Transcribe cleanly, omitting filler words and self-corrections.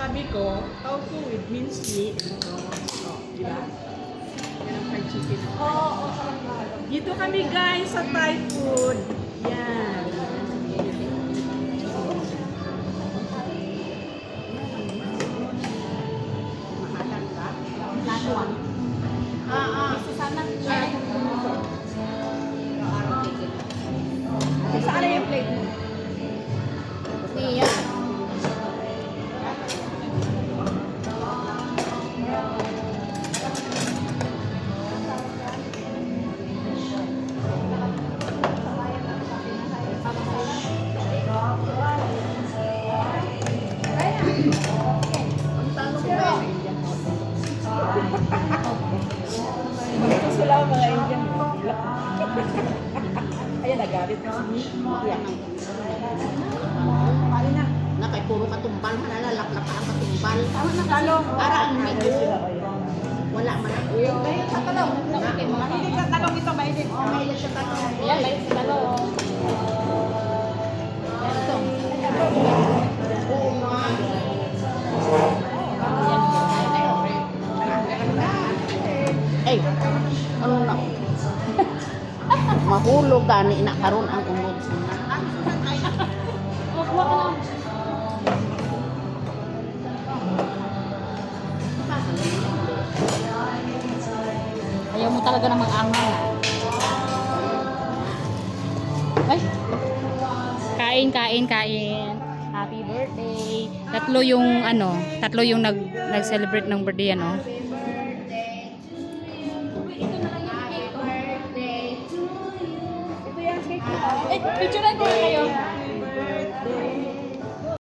sabi ko, tofu with minced meat. Oh, di ba? Yan ang fried chicken. Dito kami guys sa Thai food. Yan. Saan yung plate mo? Iya. Sila ang mga Indian. Ayan, nagalit na si Yan. Paano na? Na kay puro katumbal, malalaklak ang katumbal. Talo. Para ang medyo wala man ako. Sa talong. Mahilig sa talong ito, mahilig. Oh, may siya tanong. Yan, may sa talong. Ito. Oo nga. Ay, ano na? Mahulog gani na karon ang unod suna. Ayaw mo talaga namang angal. Ay! Kain, kain, kain. Happy birthday. Tatlo yung nag-celebrate ng birthday, ano? Eh, picture natin kayo.